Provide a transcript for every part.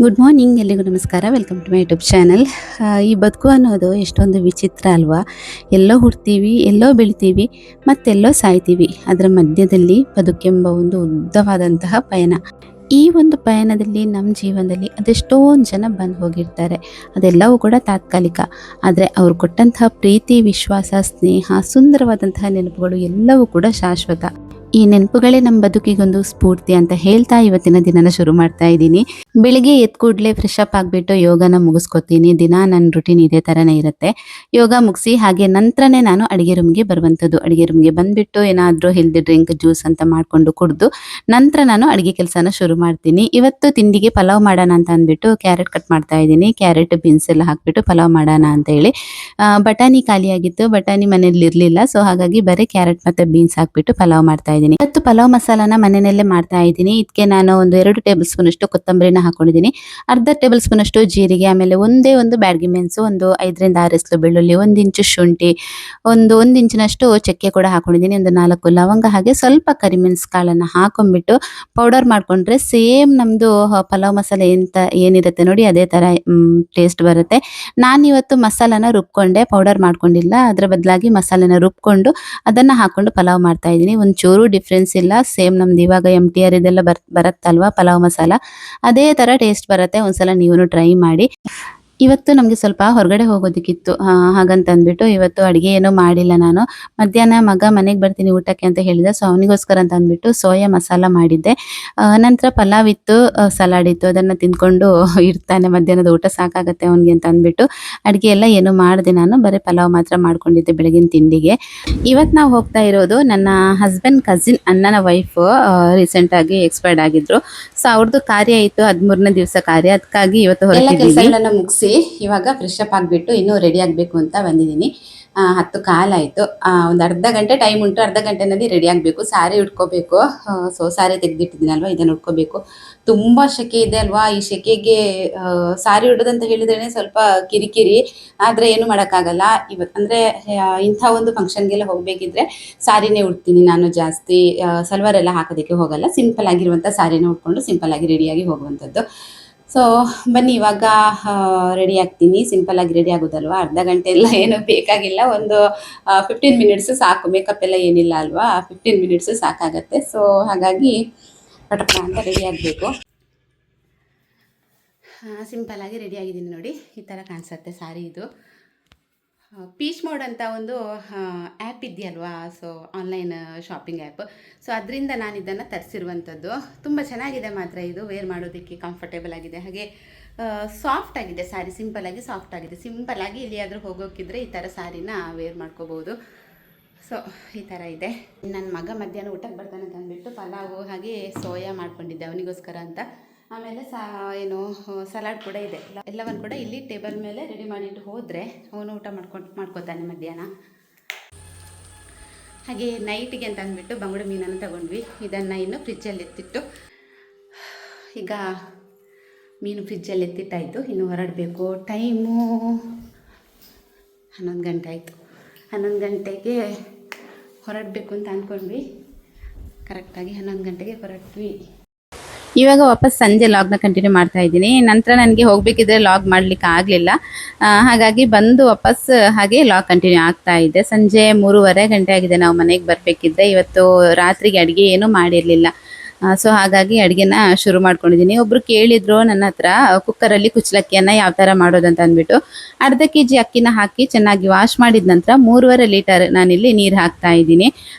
Good morning, ಎಲ್ಲಿಗೂ ನಮಸ್ಕಾರ. Welcome to my YouTube channel. ಈ ಬದುಕು ಅನ್ನೋದು ಎಷ್ಟೊಂದು ವಿಚಿತ್ರ ಅಲ್ವಾ? ಎಲ್ಲೋ ಹುಡ್ತೀವಿ, ಎಲ್ಲೋ ಬೆಳಿತೀವಿ, ಮತ್ತೆಲ್ಲೋ ಸಾಯ್ತೀವಿ. ಅದರ ಮಧ್ಯದಲ್ಲಿ ಬದುಕೆಂಬ ಒಂದು ಉದ್ದವಾದಂತಹ ಪಯಣ. ಈ ಒಂದು ಪಯಣದಲ್ಲಿ ನಮ್ಮ ಜೀವನದಲ್ಲಿ ಅದೆಷ್ಟೊಂದು ಜನ ಬಂದು ಹೋಗಿರ್ತಾರೆ. ಅದೆಲ್ಲವೂ ಕೂಡ ತಾತ್ಕಾಲಿಕ. ಆದರೆ ಅವ್ರು ಕೊಟ್ಟಂತಹ ಪ್ರೀತಿ, ವಿಶ್ವಾಸ, ಸ್ನೇಹ, ಸುಂದರವಾದಂತಹ ನೆನಪುಗಳು ಎಲ್ಲವೂ ಕೂಡ ಶಾಶ್ವತ. ಈ ನೆನಪುಗಳೇ ನಮ್ಮ ಬದುಕಿಗೊಂದು ಸ್ಫೂರ್ತಿ ಅಂತ ಹೇಳ್ತಾ ಇವತ್ತಿನ ದಿನನ ಶುರು ಮಾಡ್ತಾ ಇದ್ದೀನಿ. ಬೆಳಿಗ್ಗೆ ಎದ್ದ ಕೂಡಲೇ ಫ್ರೆಶ್ ಅಪ್ ಆಗಿಬಿಟ್ಟು ಯೋಗನ ಮುಗಿಸ್ಕೊತೀನಿ. ದಿನ ನನ್ನ ರುಟೀನ್ ಇದೇ ಥರನೇ ಇರುತ್ತೆ. ಯೋಗ ಮುಗಿಸಿ ಹಾಗೆ ನಂತರನೇ ನಾನು ಅಡುಗೆ ರೂಮ್ಗೆ ಬರುವಂಥದ್ದು. ಅಡುಗೆ ರೂಮ್ಗೆ ಬಂದುಬಿಟ್ಟು ಏನಾದರೂ ಹೆಲ್ದಿ ಡ್ರಿಂಕ್, ಜ್ಯೂಸ್ ಅಂತ ಮಾಡಿಕೊಂಡು ಕುಡಿದು ನಂತರ ನಾನು ಅಡುಗೆ ಕೆಲಸನ ಶುರು ಮಾಡ್ತೀನಿ. ಇವತ್ತು ತಿಂಡಿಗೆ ಪಲಾವ್ ಮಾಡೋಣ ಅಂತ ಅಂದ್ಬಿಟ್ಟು ಕ್ಯಾರೆಟ್ ಕಟ್ ಮಾಡ್ತಾ ಇದ್ದೀನಿ. ಕ್ಯಾರೆಟ್, ಬೀನ್ಸ್ ಎಲ್ಲ ಹಾಕಿಬಿಟ್ಟು ಪಲಾವ್ ಮಾಡೋಣ ಅಂತ ಹೇಳಿ. ಬಟಾಣಿ ಖಾಲಿಯಾಗಿತ್ತು, ಬಟಾಣಿ ಮನೇಲಿ ಇರಲಿಲ್ಲ. ಸೊ ಹಾಗಾಗಿ ಬರೀ ಕ್ಯಾರೆಟ್ ಮತ್ತು ಬೀನ್ಸ್ ಹಾಕಿಬಿಟ್ಟು ಪಲಾವ್ ಮಾಡ್ತಾ ಇದ್ದೀನಿ. ಇವತ್ತು ಪಲಾವ್ ಮಸಾಲಾನ ಮನೆಯಲ್ಲೇ ಮಾಡ್ತಾ ಇದ್ದೀನಿ. ಇದಕ್ಕೆ ನಾನು ಒಂದು 2 ಟೇಬಲ್ ಸ್ಪೂನ್ ಅಷ್ಟು ಕೊತ್ತಂಬರಿನ ಹಾಕೊಂಡಿದ್ದೀನಿ. ಅರ್ಧ ಟೇಬಲ್ ಸ್ಪೂನ್ ಅಷ್ಟು ಜೀರಿಗೆ, ಆಮೇಲೆ ಒಂದೇ ಒಂದು ಬ್ಯಾಡಗಿ ಮೆಣಸು, ಒಂದು 5ರಿಂದ 6 ಎಸ್ಲು ಬೆಳ್ಳುಳ್ಳಿ, 1 ಇಂಚು ಶುಂಠಿ, ಒಂದು ಇಂಚಿನಷ್ಟು ಚಕ್ಕೆ ಕೂಡ ಹಾಕೊಂಡಿದ್ದೀನಿ, ಒಂದು 4 ಲವಂಗ, ಹಾಗೆ ಸ್ವಲ್ಪ ಕರಿಮೆಣಸು ಕಾಳನ್ನು ಹಾಕೊಂಡ್ಬಿಟ್ಟು ಪೌಡರ್ ಮಾಡ್ಕೊಂಡ್ರೆ ಸೇಮ್ ನಮ್ಮದು ಪಲಾವ್ ಮಸಾಲೆ ಏನಿರುತ್ತೆ ನೋಡಿ ಅದೇ ಥರ ಟೇಸ್ಟ್ ಬರುತ್ತೆ. ನಾನಿವತ್ತು ಮಸಾಲಾನ ರುಬ್ಕೊಂಡೆ, ಪೌಡರ್ ಮಾಡ್ಕೊಂಡಿಲ್ಲ. ಅದರ ಬದಲಾಗಿ ಮಸಾಲೆನ ರುಬ್ಕೊಂಡು ಅದನ್ನು ಹಾಕ್ಕೊಂಡು ಪಲಾವ್ ಮಾಡ್ತಾ ಇದ್ದೀನಿ. ಒಂಚೂರು ಡಿಫ್ರೆನ್ಸ್ ಇಲ್ಲ. ಸೇಮ್ ನಮ್ದು ಇವಾಗ MTR ಇದೆಲ್ಲ ಬರುತ್ತಲ್ವಾ ಪಲಾವ್ ಮಸಾಲ, ಅದೇ ಥರ ಟೇಸ್ಟ್ ಬರುತ್ತೆ. ಒಂದ್ಸಲ ನೀವು ಟ್ರೈ ಮಾಡಿ. ಇವತ್ತು ನಮಗೆ ಸ್ವಲ್ಪ ಹೊರಗಡೆ ಹೋಗೋದಕ್ಕಿತ್ತು. ಹಾಗಂತ ಅಂದ್ಬಿಟ್ಟು ಇವತ್ತು ಅಡುಗೆ ಏನೂ ಮಾಡಿಲ್ಲ ನಾನು. ಮಧ್ಯಾಹ್ನ ಮಗ ಮನೆಗೆ ಬರ್ತೀನಿ ಊಟಕ್ಕೆ ಅಂತ ಹೇಳಿದ. ಸೊ ಅವನಿಗೋಸ್ಕರ ಅಂತ ಅಂದ್ಬಿಟ್ಟು ಸೋಯಾ ಮಸಾಲ ಮಾಡಿದ್ದೆ. ನಂತರ ಪಲಾವ್ ಇತ್ತು, ಸಲಾಡ್ ಇತ್ತು, ಅದನ್ನು ತಿಂದ್ಕೊಂಡು ಇರ್ತಾನೆ. ಮಧ್ಯಾಹ್ನದ ಊಟ ಸಾಕಾಗತ್ತೆ ಅವನಿಗೆ ಅಂತ ಅಂದ್ಬಿಟ್ಟು ಅಡುಗೆ ಎಲ್ಲ ಏನೂ ಮಾಡಿದೆ ನಾನು. ಬರೀ ಪಲಾವ್ ಮಾತ್ರ ಮಾಡ್ಕೊಂಡಿದ್ದೆ ಬೆಳಗಿನ ತಿಂಡಿಗೆ. ಇವತ್ತು ನಾವು ಹೋಗ್ತಾ ಇರೋದು ನನ್ನ ಹಸ್ಬೆಂಡ್ ಕಸಿನ್ ಅಣ್ಣನ ವೈಫು. ರೀಸೆಂಟಾಗಿ ಎಕ್ಸ್ಪೈರ್ಡ್ ಆಗಿದ್ರು. ಸೊ ಅವ್ರದ್ದು ಕಾರ್ಯ ಇತ್ತು, 13ನೇ ದಿವಸ ಕಾರ್ಯ. ಅದಕ್ಕಾಗಿ ಇವತ್ತು ಹೊರಟಿದ್ದೀವಿ. ಮುಗಿಸಿ ಇವಾಗ ಫ್ರೆಶ್ ಅಪ್ ಆಗಿಬಿಟ್ಟು ಇನ್ನೂ ರೆಡಿ ಆಗಬೇಕು ಅಂತ ಬಂದಿದ್ದೀನಿ. 10 ಕಾಲಾಯಿತು. ಒಂದು ಅರ್ಧ ಗಂಟೆ ಟೈಮ್ ಉಂಟು. ಅರ್ಧ ಗಂಟೆನಲ್ಲಿ ರೆಡಿ ಆಗಬೇಕು. ಸಾರಿ ಉಟ್ಕೋಬೇಕು. ಸೊ ಸಾರಿ ತೆಗೆದಿಟ್ಟಿದ್ದೀನಲ್ವ, ಇದನ್ನು ಉಟ್ಕೋಬೇಕು. ತುಂಬ ಸೆಕೆ ಇದೆ ಅಲ್ವಾ? ಈ ಸೆಕೆಗೆ ಸಾರಿ ಉಡೋದಂತ ಹೇಳಿದ್ರೇ ಸ್ವಲ್ಪ ಕಿರಿಕಿರಿ. ಆದರೆ ಏನು ಮಾಡೋಕ್ಕಾಗಲ್ಲ. ಇವತ್ತು ಅಂದರೆ ಇಂಥ ಒಂದು ಫಂಕ್ಷನ್ಗೆಲ್ಲ ಹೋಗಬೇಕಿದ್ರೆ ಸಾರಿನೇ ಉಡ್ತೀನಿ ನಾನು. ಜಾಸ್ತಿ ಸಲ್ವಾರ್ ಎಲ್ಲ ಹಾಕೋದಕ್ಕೆ ಹೋಗಲ್ಲ. ಸಿಂಪಲ್ ಆಗಿರುವಂಥ ಸಾರಿನ ಉಟ್ಕೊಂಡು ಸಿಂಪಲ್ ಆಗಿ ರೆಡಿಯಾಗಿ ಹೋಗುವಂಥದ್ದು. ಸೊ ಬನ್ನಿ ಇವಾಗ ರೆಡಿ ಆಗ್ತೀನಿ. ಸಿಂಪಲ್ಲಾಗಿ ರೆಡಿ ಆಗೋದಲ್ವಾ, ಅರ್ಧ ಗಂಟೆ ಎಲ್ಲ ಏನೂ ಬೇಕಾಗಿಲ್ಲ. ಒಂದು 15 ಮಿನಿಟ್ಸು ಸಾಕು. ಮೇಕಪ್ ಎಲ್ಲ ಏನಿಲ್ಲ ಅಲ್ವಾ, 15 ಮಿನಿಟ್ಸು ಸಾಕಾಗತ್ತೆ. ಸೊ ಹಾಗಾಗಿ ಪಟಪಟ ಅಂತ ರೆಡಿ ಆಗಬೇಕು. ಸಿಂಪಲ್ಲಾಗಿ ರೆಡಿ ಆಗಿದ್ದೀನಿ ನೋಡಿ. ಈ ಥರ ಕಾಣಿಸುತ್ತೆ ಸಾರಿ. ಇದು ಪೀಚ್ ಮೋಡ್ ಅಂತ ಒಂದು ಆ್ಯಪ್ ಇದೆಯಲ್ವಾ, so online shopping app. So ಅದರಿಂದ ನಾನು ಇದನ್ನು ತರಿಸಿರುವಂಥದ್ದು. ತುಂಬ ಚೆನ್ನಾಗಿದೆ ಮಾತ್ರ. ಇದು ವೇರ್ ಮಾಡೋದಕ್ಕೆ ಕಂಫರ್ಟೇಬಲ್ ಆಗಿದೆ, ಹಾಗೆ ಸಾಫ್ಟ್ ಆಗಿದೆ ಸಾರಿ. ಸಿಂಪಲ್ಲಾಗಿ ಸಾಫ್ಟ್ ಆಗಿದೆ. ಸಿಂಪಲ್ಲಾಗಿ ಎಲ್ಲಿಯಾದರೂ ಹೋಗೋಕ್ಕಿದ್ರೆ ಈ ಥರ ಸಾರಿನ ವೇರ್ ಮಾಡ್ಕೋಬೋದು. ಸೊ ಈ ಥರ ಇದೆ. ನನ್ನ ಮಗ ಮಧ್ಯಾಹ್ನ ಊಟಕ್ಕೆ ಬರ್ತಾನೆ ಅಂತ ಅಂದ್ಬಿಟ್ಟು ಪಲಾವು ಹಾಗೆ ಸೋಯಾ ಮಾಡ್ಕೊಂಡಿದ್ದೆ ಅವನಿಗೋಸ್ಕರ ಅಂತ. ಆಮೇಲೆ ಏನು ಸಲಾಡ್ ಕೂಡ ಇದೆ. ಎಲ್ಲವನ್ನು ಕೂಡ ಇಲ್ಲಿ ಟೇಬಲ್ ಮೇಲೆ ರೆಡಿ ಮಾಡಿಟ್ಟು ಹೋದರೆ ಅವನು ಊಟ ಮಾಡ್ಕೊತಾನೆ ಮಧ್ಯಾಹ್ನ. ಹಾಗೆ ನೈಟಿಗೆ ಅಂತ ಅಂದ್ಬಿಟ್ಟು ಬಂಗುಡೆ ಮೀನನ್ನು ತಗೊಂಡ್ವಿ. ಇದನ್ನು ಇನ್ನು ಫ್ರಿಜ್ಜಲ್ಲಿ ಎತ್ತಿಟ್ಟು, ಈಗ ಮೀನು ಫ್ರಿಜ್ಜಲ್ಲಿ ಎತ್ತಿಟ್ಟಾಯಿತು. ಇನ್ನು ಹೊರಡಬೇಕು. ಟೈಮು 11 ಗಂಟೆ ಆಯಿತು. 11 ಗಂಟೆಗೆ ಹೊರಡಬೇಕು ಅಂತ ಅಂದ್ಕೊಂಡ್ವಿ. ಕರೆಕ್ಟಾಗಿ 11 ಗಂಟೆಗೆ ಹೊರಟ್ವಿ. ಇವಾಗ ವಾಪಸ್ ಸಂಜೆ ಲಾಗ್ನ ಕಂಟಿನ್ಯೂ ಮಾಡ್ತಾ ಇದ್ದೀನಿ. ನಂತರ ನನಗೆ ಹೋಗಬೇಕಿದ್ರೆ ಲಾಗ್ ಮಾಡಲಿಕ್ಕೆ ಆಗಲಿಲ್ಲ. ಹಾಗಾಗಿ ಬಂದು ವಾಪಸ್ ಹಾಗೆ ಲಾಗ್ ಕಂಟಿನ್ಯೂ ಆಗ್ತಾ ಇದೆ. ಸಂಜೆ 3:15 ಗಂಟೆ ಆಗಿದೆ ನಾವು ಮನೆಗೆ ಬರಬೇಕಿದ್ರೆ. ಇವತ್ತು ರಾತ್ರಿಗೆ ಅಡುಗೆ ಏನೂ ಮಾಡಿರಲಿಲ್ಲ. ಸೊ ಹಾಗಾಗಿ ಅಡುಗೆನ ಶುರು ಮಾಡ್ಕೊಂಡಿದ್ದೀನಿ. ಒಬ್ಬರು ಕೇಳಿದ್ರು ನನ್ನ ಹತ್ರ ಕುಕ್ಕರಲ್ಲಿ ಕುಚ್ಚಲಕ್ಕಿಯನ್ನು ಯಾವ ಥರ ಮಾಡೋದಂತ ಅಂದ್ಬಿಟ್ಟು. ಅರ್ಧ kg ಅಕ್ಕಿನ ಹಾಕಿ ಚೆನ್ನಾಗಿ ವಾಶ್ ಮಾಡಿದ ನಂತರ 3.5 ಲೀಟರ್ ನಾನಿಲ್ಲಿ ನೀರು ಹಾಕ್ತಾ ಇದ್ದೀನಿ.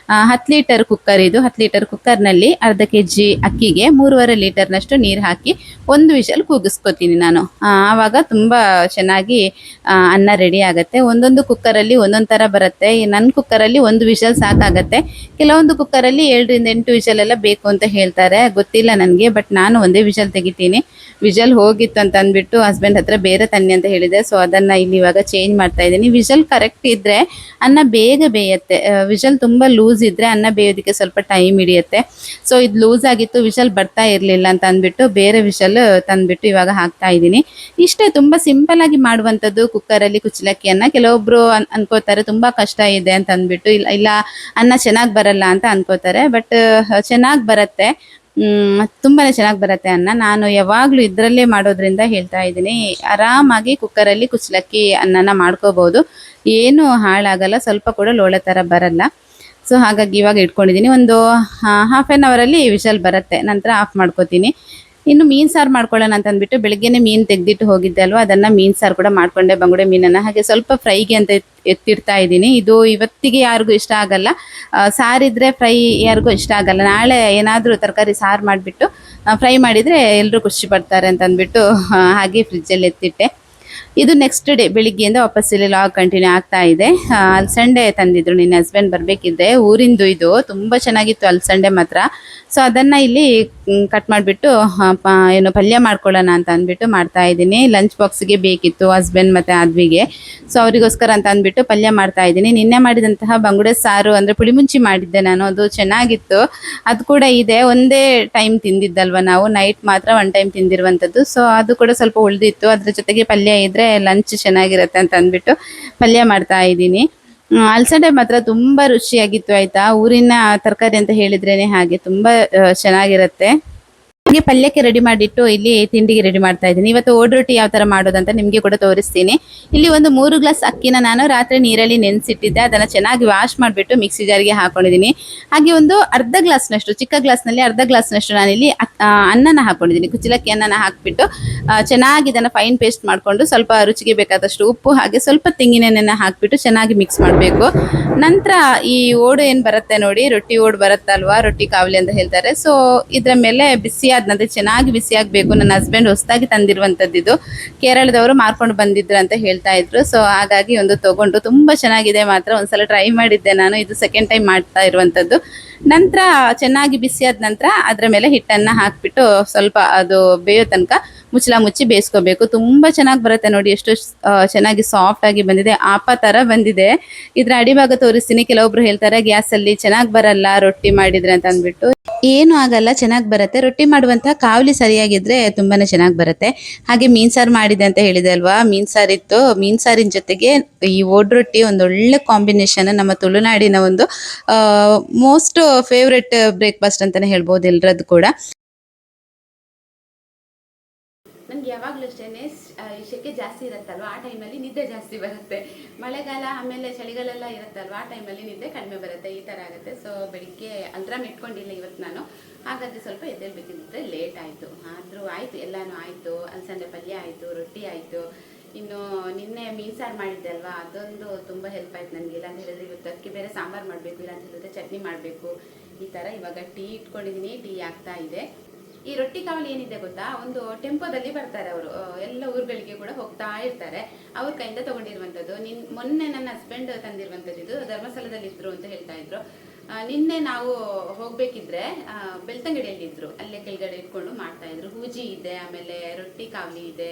10 ಲೀಟರ್ ಕುಕ್ಕರ್ ಇದು. 10 ಲೀಟರ್ ಕುಕ್ಕರ್ನಲ್ಲಿ ಅರ್ಧ kg ಅಕ್ಕಿಗೆ 3.5 ಲೀಟರ್ನಷ್ಟು ನೀರು ಹಾಕಿ ಒಂದು ವಿಷಲ್ ಕೂಗಿಸ್ಕೊತೀನಿ ನಾನು. ಆವಾಗ ತುಂಬ ಚೆನ್ನಾಗಿ ಅನ್ನ ರೆಡಿ ಆಗುತ್ತೆ. ಒಂದೊಂದು ಕುಕ್ಕರಲ್ಲಿ ಒಂದೊಂದು ಥರ ಬರುತ್ತೆ. ನನ್ನ ಕುಕ್ಕರಲ್ಲಿ 1 ವಿಷಲ್ ಸಾಕಾಗತ್ತೆ. ಕೆಲವೊಂದು ಕುಕ್ಕರಲ್ಲಿ 7ರಿಂದ 8 ವಿಷಲ್ ಎಲ್ಲ ಬೇಕು ಅಂತ ಹೇಳ್ತಾರೆ, ಗೊತ್ತಿಲ್ಲ ನನಗೆ. ಬಟ್ ನಾನು ಒಂದೇ ವಿಷಲ್ ತೆಗಿತೀನಿ. ವಿಷಲ್ ಹೋಗಿತ್ತು ಅಂತ ಅಂದ್ಬಿಟ್ಟು ಹಸ್ಬೆಂಡ್ ಹತ್ರ ಬೇರೆ ತನ್ನಿ ಅಂತ ಹೇಳಿದೆ. ಸೊ ಅದನ್ನು ಇಲ್ಲಿ ಇವಾಗ ಚೇಂಜ್ ಮಾಡ್ತಾ ಇದ್ದೀನಿ. ವಿಷಲ್ ಕರೆಕ್ಟ್ ಇದ್ದರೆ ಅನ್ನ ಬೇಗ ಬೇಯುತ್ತೆ. ವಿಷಲ್ ತುಂಬ ಲೂಸ್ ಇದ್ದರೆ ಅನ್ನ ಬೇಯೋದಕ್ಕೆ ಸ್ವಲ್ಪ ಟೈಮ್ ಹಿಡಿಯುತ್ತೆ. ಸೊ ಇದು ಲೂಸ್ ಆಗಿತ್ತು, ವಿಷಲ್ ಬರ್ತಾ ಇರಲಿಲ್ಲ ಅಂತ ಅಂದ್ಬಿಟ್ಟು ಬೇರೆ ವಿಷಲ್ ತಂದುಬಿಟ್ಟು ಇವಾಗ ಹಾಕ್ತಾ ಇದ್ದೀನಿ. ಇಷ್ಟೇ, ತುಂಬ ಸಿಂಪಲ್ಲಾಗಿ ಮಾಡುವಂಥದ್ದು ಕುಕ್ಕರಲ್ಲಿ ಕುಚ್ಚಲಕ್ಕಿಯನ್ನು. ಕೆಲವೊಬ್ಬರು ಅನ್ಕೋತಾರೆ ತುಂಬ ಕಷ್ಟ ಇದೆ ಅಂತ ಅಂದ್ಬಿಟ್ಟು. ಇಲ್ಲ ಅನ್ನ ಚೆನ್ನಾಗಿ ಬರಲ್ಲ ಅಂತ ಅನ್ಕೋತಾರೆ. ಬಟ್ ಚೆನ್ನಾಗಿ ಬರುತ್ತೆ. ತುಂಬಾ ಚೆನ್ನಾಗಿ ಬರುತ್ತೆ ಅನ್ನ. ನಾನು ಯಾವಾಗಲೂ ಇದರಲ್ಲೇ ಮಾಡೋದ್ರಿಂದ ಹೇಳ್ತಾ ಇದ್ದೀನಿ, ಆರಾಮಾಗಿ ಕುಕ್ಕರಲ್ಲಿ ಕುಚ್ಚಲಕ್ಕಿ ಅನ್ನನ ಮಾಡ್ಕೋಬೋದು, ಏನೂ ಹಾಳಾಗಲ್ಲ, ಸ್ವಲ್ಪ ಕೂಡ ಲೋಳೆ ಥರ ಬರಲ್ಲ. ಸೊ ಹಾಗಾಗಿ ಇವಾಗ ಇಟ್ಕೊಂಡಿದ್ದೀನಿ, ಒಂದು ಹಾಫ್ ಆನ್ ಅವರಲ್ಲಿ ವಿಷಲ್ ಬರುತ್ತೆ, ನಂತರ ಆಫ್ ಮಾಡ್ಕೋತೀನಿ. ಇನ್ನು ಮೀನು ಸಾರು ಮಾಡ್ಕೊಳ್ಳೋಣ ಅಂತ ಅಂದ್ಬಿಟ್ಟು ಬೆಳಗ್ಗೆನೇ ಮೀನು ತೆಗೆದಿಟ್ಟು ಹೋಗಿದ್ದೆ ಅಲ್ವಾ, ಅದನ್ನು ಮೀನು ಸಾರು ಕೂಡ ಮಾಡಿಕೊಂಡೆ, ಬಂಗುಡೆ ಮೀನನ್ನು. ಹಾಗೆ ಸ್ವಲ್ಪ ಫ್ರೈಗೆ ಅಂತ ಎತ್ತಿಡ್ತಾ ಇದ್ದೀನಿ. ಇದು ಇವತ್ತಿಗೆ ಯಾರಿಗೂ ಇಷ್ಟ ಆಗಲ್ಲ, ಸಾರಿದ್ರೆ ಫ್ರೈ ಯಾರಿಗೂ ಇಷ್ಟ ಆಗಲ್ಲ. ನಾಳೆ ಏನಾದರೂ ತರಕಾರಿ ಸಾರು ಮಾಡಿಬಿಟ್ಟು ಫ್ರೈ ಮಾಡಿದರೆ ಎಲ್ಲರೂ ಖುಷಿ ಪಡ್ತಾರೆ ಅಂತ ಅಂದ್ಬಿಟ್ಟು ಹಾಗೆ ಫ್ರಿಜ್ಜಲ್ಲಿ ಎತ್ತಿಟ್ಟೆ. ಇದು ನೆಕ್ಸ್ಟ್ ಡೇ ಬೆಳಿಗ್ಗೆಯಿಂದ ವಾಪಸ್ ಇಲ್ಲಿ ಲಾಗ್ ಕಂಟಿನ್ಯೂ ಆಗ್ತಾ ಇದೆ. ಅಲಸಂಡೆ ತಂದಿದ್ರು, ನಿನ್ನ ಹಸ್ಬೆಂಡ್ ಬರಬೇಕಿದ್ದೆ, ಊರಿಂದು ಇದು ತುಂಬ ಚೆನ್ನಾಗಿತ್ತು ಅಲಸಂಡೆ ಮಾತ್ರ. ಸೊ ಅದನ್ನು ಇಲ್ಲಿ ಕಟ್ ಮಾಡಿಬಿಟ್ಟು ಏನು ಪಲ್ಯ ಮಾಡ್ಕೊಳ್ಳೋಣ ಅಂತ ಅಂದ್ಬಿಟ್ಟು ಮಾಡ್ತಾ ಇದ್ದೀನಿ. ಲಂಚ್ ಬಾಕ್ಸ್ಗೆ ಬೇಕಿತ್ತು ಹಸ್ಬೆಂಡ್ ಮತ್ತು ಆದ್ವಿಗೆ, ಸೊ ಅವರಿಗೋಸ್ಕರ ಅಂತ ಅಂದ್ಬಿಟ್ಟು ಪಲ್ಯ ಮಾಡ್ತಾ ಇದ್ದೀನಿ. ನಿನ್ನೆ ಮಾಡಿದಂತಹ ಬಂಗುಡೆ ಸಾರು ಅಂದರೆ ಪುಳಿಮುಂಚಿ ಮಾಡಿದ್ದೆ ನಾನು, ಅದು ಚೆನ್ನಾಗಿತ್ತು. ಅದು ಕೂಡ ಇದೆ, ಒಂದೇ ಟೈಮ್ ತಿಂದಿದ್ದಲ್ವ ನಾವು, ನೈಟ್ ಮಾತ್ರ ಒನ್ ಟೈಮ್ ತಿಂದಿರುವಂಥದ್ದು. ಸೊ ಅದು ಕೂಡ ಸ್ವಲ್ಪ ಉಳಿದಿತ್ತು, ಅದ್ರ ಜೊತೆಗೆ ಪಲ್ಯ ಇದ್ದರೆ ಲಂಚ್ ಚೆನ್ನಾಗಿರುತ್ತೆ ಅಂತ ಅಂದ್ಬಿಟ್ಟು ಪಲ್ಯ ಮಾಡ್ತಾ ಇದ್ದೀನಿ. ಅಲಸಂಡೆ ಮಾತ್ರ ತುಂಬ ರುಚಿಯಾಗಿತ್ತು ಆಯಿತಾ. ಊರಿನ ತರಕಾರಿ ಅಂತ ಹೇಳಿದ್ರೇ ಹಾಗೆ ತುಂಬ ಚೆನ್ನಾಗಿರುತ್ತೆ. ಹಾಗೆ ಪಲ್ಯಕ್ಕೆ ರೆಡಿ ಮಾಡಿಟ್ಟು ಇಲ್ಲಿ ತಿಂಡಿಗೆ ರೆಡಿ ಮಾಡ್ತಾ ಇದ್ದೀನಿ. ಇವತ್ತು ಓಡ್ ರೊಟ್ಟಿ ಯಾವ ಥರ ಮಾಡೋದಂತ ನಿಮಗೆ ಕೂಡ ತೋರಿಸ್ತೀನಿ. ಇಲ್ಲಿ ಒಂದು 3 ಗ್ಲಾಸ್ ಅಕ್ಕಿನ ನಾನು ರಾತ್ರಿ ನೀರಲ್ಲಿ ನೆನೆಸಿಟ್ಟಿದ್ದೆ, ಅದನ್ನು ಚೆನ್ನಾಗಿ ವಾಶ್ ಮಾಡಿಬಿಟ್ಟು ಮಿಕ್ಸಿ ಜಾರಿಗೆ ಹಾಕೊಂಡಿದ್ದೀನಿ. ಹಾಗೆ ಒಂದು ಅರ್ಧ ಗ್ಲಾಸ್ನಷ್ಟು, ಚಿಕ್ಕ ಗ್ಲಾಸ್ನಲ್ಲಿ ಅರ್ಧ ಗ್ಲಾಸ್ನಷ್ಟು ನಾನಿಲ್ಲಿ ಅನ್ನನ ಹಾಕೊಂಡಿದ್ದೀನಿ, ಕುಚ್ಚಲಕ್ಕಿ ಅನ್ನನ ಹಾಕಿಬಿಟ್ಟು ಚೆನ್ನಾಗಿ ಇದನ್ನು ಫೈನ್ ಪೇಸ್ಟ್ ಮಾಡಿಕೊಂಡು ಸ್ವಲ್ಪ ರುಚಿಗೆ ಬೇಕಾದಷ್ಟು ಉಪ್ಪು ಹಾಗೆ ಸ್ವಲ್ಪ ತೆಂಗಿನೆಣ್ಣೆನ ಹಾಕಿಬಿಟ್ಟು ಚೆನ್ನಾಗಿ ಮಿಕ್ಸ್ ಮಾಡಬೇಕು. ನಂತರ ಈ ಓಡು ಏನು ಬರುತ್ತೆ ನೋಡಿ, ರೊಟ್ಟಿ ಓಡು ಬರುತ್ತಲ್ವಾ, ರೊಟ್ಟಿ ಕಾವಲಿ ಅಂತ ಹೇಳ್ತಾರೆ. ಸೊ ಇದರ ಮೇಲೆ ಬಿಸಿ ಆದ್ನಂತೆ ಚೆನ್ನಾಗಿ ಬಿಸಿ ಆಗಬೇಕು. ನನ್ನ ಹಸ್ಬೆಂಡ್ ಹೊಸದಾಗಿ ತಂದಿರುವಂಥದ್ದು, ಇದು ಕೇರಳದವರು ಮಾರ್ಕೊಂಡು ಬಂದಿದ್ರು ಅಂತ ಹೇಳ್ತಾ ಇದ್ರು. ಸೊ ಹಾಗಾಗಿ ಒಂದು ತಗೊಂಡು ತುಂಬ ಚೆನ್ನಾಗಿದೆ ಮಾತ್ರ, ಒಂದ್ಸಲ ಟ್ರೈ ಮಾಡಿದ್ದೆ ನಾನು, ಇದು ಸೆಕೆಂಡ್ ಟೈಮ್ ಮಾಡ್ತಾ ಇರುವಂಥದ್ದು. ನಂತರ ಚೆನ್ನಾಗಿ ಬಿಸಿ ಆದ ನಂತರ ಅದರ ಮೇಲೆ ಹಿಟ್ಟನ್ನು ಹಾಕಿಬಿಟ್ಟು ಸ್ವಲ್ಪ ಅದು ಬೇಯೋ ತನಕ ಮುಚ್ಚಳ ಮುಚ್ಚಿ ಬೇಯಿಸ್ಕೋಬೇಕು. ತುಂಬ ಚೆನ್ನಾಗಿ ಬರುತ್ತೆ ನೋಡಿ, ಎಷ್ಟು ಚೆನ್ನಾಗಿ ಸಾಫ್ಟ್ ಆಗಿ ಬಂದಿದೆ, ಆಪ ಥರ ಬಂದಿದೆ. ಇದರ ಅಡಿಭಾಗ ತೋರಿಸ್ತೀನಿ. ಕೆಲವೊಬ್ರು ಹೇಳ್ತಾರೆ ಗ್ಯಾಸಲ್ಲಿ ಚೆನ್ನಾಗಿ ಬರಲ್ಲ ರೊಟ್ಟಿ ಮಾಡಿದ್ರೆ ಅಂತ ಅಂದ್ಬಿಟ್ಟು. ಏನು ಆಗಲ್ಲ, ಚೆನ್ನಾಗಿ ಬರುತ್ತೆ. ರೊಟ್ಟಿ ಮಾಡುವಂಥ ಕಾವಲಿ ಸರಿಯಾಗಿದ್ದರೆ ತುಂಬಾ ಚೆನ್ನಾಗಿ ಬರುತ್ತೆ. ಹಾಗೆ ಮೀನು ಸಾರು ಮಾಡಿದೆ ಅಂತ ಹೇಳಿದೆ ಅಲ್ವಾ, ಮೀನು ಸಾರಿತ್ತು. ಮೀನು ಸಾರಿನ ಜೊತೆಗೆ ಈ ಓಡ್ ರೊಟ್ಟಿ ಒಂದು ಒಳ್ಳೆ ಕಾಂಬಿನೇಷನ್, ನಮ್ಮ ತುಳುನಾಡಿನ ಒಂದು ಮೋಸ್ಟ್ ಫೇವ್ರೆಟ್ ಬ್ರೇಕ್ಫಾಸ್ಟ್ ಅಂತಲೇ ಹೇಳ್ಬೋದು ಎಲ್ಲರದ್ದು ಕೂಡ. ನನಗೆ ಯಾವಾಗಲೂ ಅಷ್ಟೇ ಸೆಕೆ ಜಾಸ್ತಿ ಇರುತ್ತಲ್ವ, ಆ ಟೈಮಲ್ಲಿ ನಿದ್ದೆ ಜಾಸ್ತಿ ಬರುತ್ತೆ. ಮಳೆಗಾಲ ಆಮೇಲೆ ಚಳಿಗಾಲೆಲ್ಲ ಇರುತ್ತಲ್ವ, ಆ ಟೈಮಲ್ಲಿ ನಿದ್ದೆ ಕಡಿಮೆ ಬರುತ್ತೆ, ಈ ಥರ ಆಗುತ್ತೆ. ಸೊ ಬೆಳಿಗ್ಗೆ ಅಲ್ರಾಮ್ ಇಟ್ಕೊಂಡಿಲ್ಲ ಇವತ್ತು ನಾನು, ಹಾಗಾಗಿ ಸ್ವಲ್ಪ ಎದ್ದೇಳಬೇಕಿದ್ರೆ ಲೇಟ್ ಆಯಿತು. ಆದರೂ ಆಯಿತು, ಎಲ್ಲನೂ ಆಯಿತು. ಅಲಸಂದೆ ಪಲ್ಯ ಆಯಿತು, ರೊಟ್ಟಿ ಆಯಿತು. ಇನ್ನು ನಿನ್ನೆ ಮೀನು ಸಾರು ಮಾಡಿದ್ದೆ ಅಲ್ವಾ, ಅದೊಂದು ತುಂಬ ಹೆಲ್ಪ್ ಆಯ್ತು ನನಗೆ. ಇಲ್ಲ ಅಂತ ಹೇಳಿದ್ರೆ ಇವತ್ತು ಅದಕ್ಕೆ ಬೇರೆ ಸಾಂಬಾರು ಮಾಡಬೇಕು, ಇಲ್ಲ ಅಂತ ಹೇಳಿದ್ರೆ ಚಟ್ನಿ ಮಾಡಬೇಕು, ಈ ಥರ. ಇವಾಗ ಟೀ ಇಟ್ಕೊಂಡಿದ್ದೀನಿ, ಟೀ ಆಗ್ತಾ ಇದೆ. ಈ ರೊಟ್ಟಿ ಕಾವಲಿ ಏನಿದೆ ಗೊತ್ತಾ, ಒಂದು ಟೆಂಪೋದಲ್ಲಿ ಬರ್ತಾರೆ ಅವರು, ಎಲ್ಲ ಊರುಗಳಿಗೆ ಕೂಡ ಹೋಗ್ತಾ ಇರ್ತಾರೆ, ಅವ್ರ ಕೈಯಿಂದ ತಗೊಂಡಿರುವಂಥದ್ದು. ಮೊನ್ನೆ ನನ್ನ ಹಸ್ಬೆಂಡ್ ತಂದಿರುವಂಥದ್ದು, ಇದು ಧರ್ಮಸ್ಥಳದಲ್ಲಿ ಇದ್ರು ಅಂತ ಹೇಳ್ತಾ ಇದ್ರು. ನಿನ್ನೆ ನಾವು ಹೋಗ್ಬೇಕಿದ್ರೆ ಬೆಳ್ತಂಗಡಿಯಲ್ಲಿದ್ದರು, ಅಲ್ಲೇ ಕೆಳಗಡೆ ಇಟ್ಕೊಂಡು ಮಾಡ್ತಾ ಇದ್ರು. ಹೂಜಿ ಇದೆ, ಆಮೇಲೆ ರೊಟ್ಟಿ ಕಾವಲಿ ಇದೆ.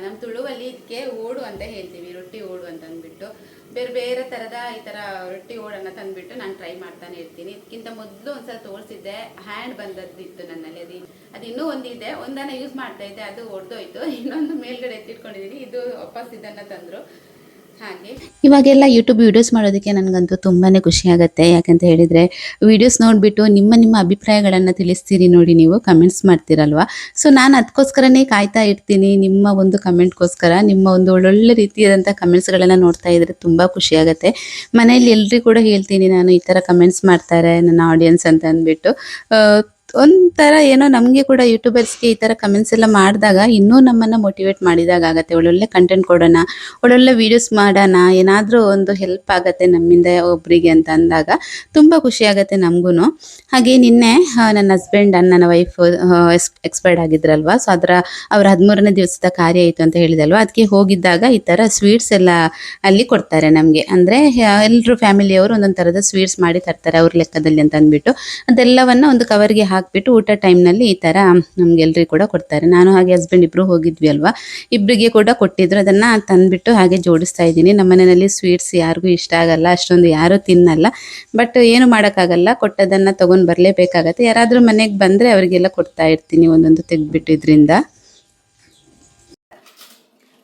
ನಮ್ಮ ತುಳುವಲ್ಲಿ ಇದಕ್ಕೆ ಓಡು ಅಂತ ಹೇಳ್ತೀವಿ, ರೊಟ್ಟಿ ಓಡು ಅಂತ ಅಂದ್ಬಿಟ್ಟು. ಬೇರೆ ಬೇರೆ ಥರದ ಈ ಥರ ರೊಟ್ಟಿ ಓಡನ್ನು ತಂದುಬಿಟ್ಟು ನಾನು ಟ್ರೈ ಮಾಡ್ತಾನೆ ಇರ್ತೀನಿ. ಇದಕ್ಕಿಂತ ಮೊದಲು ಒಂದ್ಸಲ ತೋರಿಸಿದ್ದೆ, ಹ್ಯಾಂಡ್ ಬಂದದ್ದಿತ್ತು ನನ್ನಲ್ಲಿ. ಅದು ಇನ್ನೂ ಒಂದಿದೆ, ಒಂದನ್ನು ಯೂಸ್ ಮಾಡ್ತಾ ಇದ್ದೆ, ಅದು ಒಡೆದೋಯ್ತು. ಇನ್ನೊಂದು ಮೇಲ್ಗಡೆ ಎತ್ತಿಟ್ಕೊಂಡಿದ್ದೀನಿ, ಇದು ವಾಪಸ್ ಇದನ್ನು ತಂದರು. ಹಾಗೆ ಇವಾಗೆಲ್ಲ ಯೂಟ್ಯೂಬ್ ವೀಡಿಯೋಸ್ ಮಾಡೋದಕ್ಕೆ ನನಗಂತೂ ತುಂಬಾ ಖುಷಿ ಆಗುತ್ತೆ. ಯಾಕಂತ ಹೇಳಿದರೆ ವೀಡಿಯೋಸ್ ನೋಡಿಬಿಟ್ಟು ನಿಮ್ಮ ಅಭಿಪ್ರಾಯಗಳನ್ನು ತಿಳಿಸ್ತೀರಿ ನೋಡಿ, ನೀವು ಕಮೆಂಟ್ಸ್ ಮಾಡ್ತೀರಲ್ವ. ಸೊ ನಾನು ಅದಕ್ಕೋಸ್ಕರನೇ ಕಾಯ್ತಾ ಇರ್ತೀನಿ, ನಿಮ್ಮ ಒಂದು ಕಮೆಂಟ್ಗೋಸ್ಕರ. ನಿಮ್ಮ ಒಂದು ಒಳ್ಳೊಳ್ಳೆ ರೀತಿಯಾದಂಥ ಕಮೆಂಟ್ಸ್ಗಳನ್ನು ನೋಡ್ತಾ ಇದ್ದರೆ ತುಂಬ ಖುಷಿ ಆಗುತ್ತೆ. ಮನೆಯಲ್ಲಿ ಎಲ್ರಿಗೂ ಕೂಡ ಹೇಳ್ತೀನಿ ನಾನು, ಈ ಥರ ಕಮೆಂಟ್ಸ್ ಮಾಡ್ತಾರೆ ನನ್ನ ಆಡಿಯನ್ಸ್ ಅಂತ ಅಂದ್ಬಿಟ್ಟು. ಒಂಥರ ಏನೋ ನಮಗೆ ಕೂಡ ಯೂಟ್ಯೂಬರ್ಸ್ಗೆ ಈ ಥರ ಕಮೆಂಟ್ಸ್ ಎಲ್ಲ ಮಾಡಿದಾಗ ಇನ್ನೂ ನಮ್ಮನ್ನು ಮೋಟಿವೇಟ್ ಮಾಡಿದಾಗ ಆಗುತ್ತೆ. ಒಳ್ಳೊಳ್ಳೆ ಕಂಟೆಂಟ್ ಕೊಡೋಣ, ಒಳ್ಳೊಳ್ಳೆ ವೀಡಿಯೋಸ್ ಮಾಡೋಣ, ಏನಾದರೂ ಒಂದು ಹೆಲ್ಪ್ ಆಗುತ್ತೆ ನಮ್ಮಿಂದ ಒಬ್ಬರಿಗೆ ಅಂತ ಅಂದಾಗ ತುಂಬ ಖುಷಿ ಆಗುತ್ತೆ ನಮಗೂ. ಹಾಗೆ ನಿನ್ನೆ ನನ್ನ ಹಸ್ಬೆಂಡ್ ನನ್ನ ವೈಫ್ ಎಕ್ಸ್ಪೈರ್ಡ್ ಆಗಿದ್ರಲ್ವ. ಸೊ ಅವರ 13ನೇ ದಿವಸದ ಕಾರ್ಯ ಆಯಿತು ಅಂತ ಹೇಳಿದಲ್ವ, ಅದಕ್ಕೆ ಹೋಗಿದ್ದಾಗ ಈ ಥರ ಸ್ವೀಟ್ಸ್ ಎಲ್ಲ ಅಲ್ಲಿ ಕೊಡ್ತಾರೆ ನಮಗೆ. ಅಂದರೆ ಎಲ್ಲರೂ ಫ್ಯಾಮಿಲಿಯವರು ಒಂದೊಂದು ಥರದ ಸ್ವೀಟ್ಸ್ ಮಾಡಿ ತರ್ತಾರೆ ಅವ್ರ ಲೆಕ್ಕದಲ್ಲಿ ಅಂತ ಅಂದ್ಬಿಟ್ಟು, ಅದೆಲ್ಲವನ್ನು ಒಂದು ಕವರ್ಗೆ ಹಾಕಿಬಿಟ್ಟು ಊಟ ಟೈಮ್ನಲ್ಲಿ ಈ ಥರ ನಮಗೆಲ್ಲರಿಗೂ ಕೂಡ ಕೊಡ್ತಾರೆ. ನಾನು ಹಾಗೆ ಹಸ್ಬೆಂಡ್ ಇಬ್ಬರು ಹೋಗಿದ್ವಿ ಅಲ್ವಾ, ಇಬ್ಬರಿಗೆ ಕೂಡ ಕೊಟ್ಟಿದ್ರು. ಅದನ್ನು ತಂದುಬಿಟ್ಟು ಹಾಗೆ ಜೋಡಿಸ್ತಾ ಇದ್ದೀನಿ. ನಮ್ಮ ಮನೆಯಲ್ಲಿ ಸ್ವೀಟ್ಸ್ ಯಾರಿಗೂ ಇಷ್ಟ ಆಗಲ್ಲ, ಅಷ್ಟೊಂದು ಯಾರೂ ತಿನ್ನಲ್ಲ. ಬಟ್ ಏನು ಮಾಡೋಕ್ಕಾಗಲ್ಲ, ಕೊಟ್ಟದನ್ನು ತೊಗೊಂಡು ಬರಲೇಬೇಕಾಗತ್ತೆ. ಯಾರಾದರೂ ಮನೆಗೆ ಬಂದರೆ ಅವರಿಗೆಲ್ಲ ಕೊಡ್ತಾ ಇರ್ತೀನಿ ಒಂದೊಂದು ತೆಗೆದ್ಬಿಟ್ಟು ಇದರಿಂದ.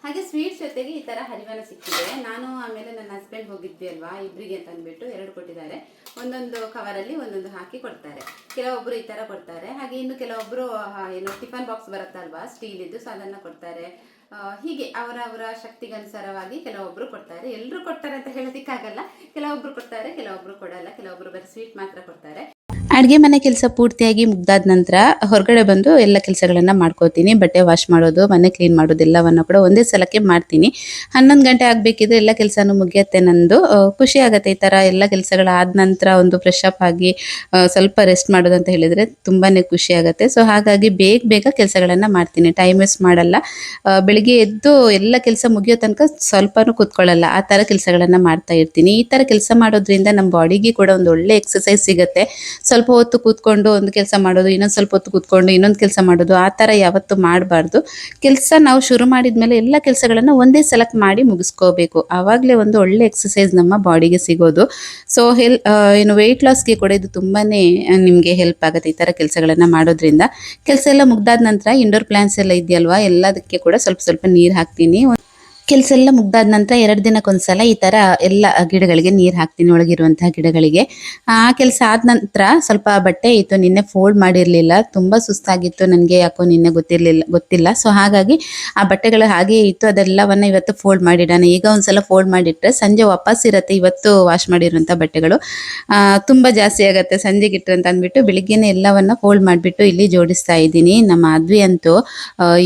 ಹಾಗೆ ನನಗೆ ಸ್ವೀಟ್ಸ್ ಜೊತೆಗೆ ಈ ಥರ ಹರಿವಾಣ ಸಿಕ್ಕಿದೆ. ನಾನು ಆಮೇಲೆ ನನ್ನ ಹಸ್ಬೆಂಡ್ ಹೋಗಿದ್ವಿ ಅಲ್ವಾ, ಇಬ್ಬರಿಗೆ ಅಂತ ಅಂದ್ಬಿಟ್ಟು 2 ಕೊಟ್ಟಿದ್ದಾರೆ. ಒಂದೊಂದು ಕವರಲ್ಲಿ ಒಂದೊಂದು ಹಾಕಿ ಕೊಡ್ತಾರೆ. ಕೆಲವೊಬ್ಬರು ಈ ಥರ ಕೊಡ್ತಾರೆ, ಹಾಗೆ ಇನ್ನು ಕೆಲವೊಬ್ಬರು ಏನು ಟಿಫನ್ ಬಾಕ್ಸ್ ಬರುತ್ತಲ್ವಾ ಸ್ಟೀಲ್ ಇದ್ದು, ಸೊ ಅದನ್ನು ಕೊಡ್ತಾರೆ. ಹೀಗೆ ಅವರ ಶಕ್ತಿಗನುಸಾರವಾಗಿ ಕೆಲವೊಬ್ಬರು ಕೊಡ್ತಾರೆ. ಎಲ್ಲರೂ ಕೊಡ್ತಾರೆ ಅಂತ ಹೇಳೋದಕ್ಕಾಗಲ್ಲ, ಕೆಲವೊಬ್ಬರು ಕೊಡ್ತಾರೆ, ಕೆಲವೊಬ್ಬರು ಕೊಡಲ್ಲ, ಕೆಲವೊಬ್ಬರು ಬರೀ ಸ್ವೀಟ್ ಮಾತ್ರ ಕೊಡ್ತಾರೆ. ಅಡುಗೆ ಮನೆ ಕೆಲಸ ಪೂರ್ತಿಯಾಗಿ ಮುಗ್ದಾದ ನಂತರ ಹೊರಗಡೆ ಬಂದು ಎಲ್ಲ ಕೆಲಸಗಳನ್ನು ಮಾಡ್ಕೋತೀನಿ. ಬಟ್ಟೆ ವಾಶ್ ಮಾಡೋದು, ಮನೆ ಕ್ಲೀನ್ ಮಾಡೋದು ಎಲ್ಲವನ್ನು ಕೂಡ ಒಂದೇ ಸಲಕ್ಕೆ ಮಾಡ್ತೀನಿ. 11 ಗಂಟೆ ಆಗಬೇಕಿದ್ರೆ ಎಲ್ಲ ಕೆಲಸನೂ ಮುಗಿಯುತ್ತೆ ನಂದು. ಖುಷಿ ಆಗುತ್ತೆ ಈ ಥರ ಎಲ್ಲ ಕೆಲಸಗಳಾದ ನಂತರ ಒಂದು ಫ್ರೆಶ್ ಅಪ್ ಆಗಿ ಸ್ವಲ್ಪ ರೆಸ್ಟ್ ಮಾಡೋದು ಅಂತ ಹೇಳಿದರೆ ತುಂಬಾ ಖುಷಿ ಆಗುತ್ತೆ. ಸೊ ಹಾಗಾಗಿ ಬೇಗ ಕೆಲಸಗಳನ್ನು ಮಾಡ್ತೀನಿ, ಟೈಮ್ ವೇಸ್ಟ್ ಮಾಡಲ್ಲ. ಬೆಳಿಗ್ಗೆ ಎದ್ದು ಎಲ್ಲ ಕೆಲಸ ಮುಗಿಯೋ ತನಕ ಸ್ವಲ್ಪನೂ ಕೂತ್ಕೊಳ್ಳಲ್ಲ, ಆ ಥರ ಕೆಲಸಗಳನ್ನು ಮಾಡ್ತಾ ಇರ್ತೀನಿ. ಈ ಥರ ಕೆಲಸ ಮಾಡೋದ್ರಿಂದ ನಮ್ಮ ಬಾಡಿಗೆ ಕೂಡ ಒಂದು ಒಳ್ಳೆ ಎಕ್ಸಸೈಸ್ ಸಿಗುತ್ತೆ. ಸ್ವಲ್ಪ ಹೊತ್ತು ಕೂತ್ಕೊಂಡು ಒಂದು ಕೆಲಸ ಮಾಡೋದು, ಇನ್ನೊಂದು ಸ್ವಲ್ಪ ಹೊತ್ತು ಕೂತ್ಕೊಂಡು ಇನ್ನೊಂದು ಕೆಲಸ ಮಾಡೋದು, ಆ ಥರ ಯಾವತ್ತೂ ಮಾಡಬಾರ್ದು. ಕೆಲಸ ನಾವು ಶುರು ಮಾಡಿದ್ಮೇಲೆ ಎಲ್ಲ ಕೆಲಸಗಳನ್ನು ಒಂದೇ ಸಲಕ್ಕೆ ಮಾಡಿ ಮುಗಿಸ್ಕೋಬೇಕು. ಆವಾಗಲೇ ಒಂದು ಒಳ್ಳೆ ಎಕ್ಸಸೈಸ್ ನಮ್ಮ ಬಾಡಿಗೆ ಸಿಗೋದು. ಸೊ ಏನು ವೆಯ್ಟ್ ಲಾಸ್ಗೆ ಕೂಡ ಇದು ತುಂಬಾ ನಿಮಗೆ ಹೆಲ್ಪ್ ಆಗುತ್ತೆ ಈ ಥರ ಕೆಲಸಗಳನ್ನು ಮಾಡೋದ್ರಿಂದ. ಕೆಲಸ ಎಲ್ಲ ಮುಗ್ದಾದ ನಂತರ ಇಂಡೋರ್ ಪ್ಲಾಂಟ್ಸ್ ಎಲ್ಲ ಇದೆಯಲ್ವಾ, ಎಲ್ಲದಕ್ಕೆ ಕೂಡ ಸ್ವಲ್ಪ ನೀರು ಹಾಕ್ತೀನಿ. ಕೆಲಸ ಎಲ್ಲ ಮುಗ್ದಾದ ನಂತರ 2 ದಿನಕ್ಕೊಂದ್ಸಲ ಈ ಥರ ಎಲ್ಲ ಗಿಡಗಳಿಗೆ ನೀರು ಹಾಕ್ತೀನಿ, ಒಳಗಿರುವಂತಹ ಗಿಡಗಳಿಗೆ. ಆ ಕೆಲಸ ಆದ ನಂತರ ಸ್ವಲ್ಪ ಬಟ್ಟೆ ಇತ್ತು, ನಿನ್ನೆ ಫೋಲ್ಡ್ ಮಾಡಿರಲಿಲ್ಲ, ತುಂಬ ಸುಸ್ತಾಗಿತ್ತು ನನಗೆ, ಯಾಕೋ ನಿನ್ನೆ ಗೊತ್ತಿಲ್ಲ. ಸೊ ಹಾಗಾಗಿ ಆ ಬಟ್ಟೆಗಳು ಹಾಗೇ ಇತ್ತು, ಅದೆಲ್ಲವನ್ನು ಇವತ್ತು ಫೋಲ್ಡ್ ಮಾಡಿಡೋಣ. ಈಗ ಒಂದ್ಸಲ ಫೋಲ್ಡ್ ಮಾಡಿಟ್ರೆ ಸಂಜೆ ವಾಪಸ್ ಇರುತ್ತೆ ಇವತ್ತು ವಾಶ್ ಮಾಡಿರುವಂಥ ಬಟ್ಟೆಗಳು. ತುಂಬ ಜಾಸ್ತಿ ಆಗುತ್ತೆ ಸಂಜೆಗೆ ಇಟ್ಟರೆ ಅಂತ ಅಂದ್ಬಿಟ್ಟು ಬೆಳಿಗ್ಗೆನೇ ಎಲ್ಲವನ್ನು ಫೋಲ್ಡ್ ಮಾಡಿಬಿಟ್ಟು ಇಲ್ಲಿ ಜೋಡಿಸ್ತಾ ಇದ್ದೀನಿ. ನಮ್ಮ ಅದ್ವಿ ಅಂತೂ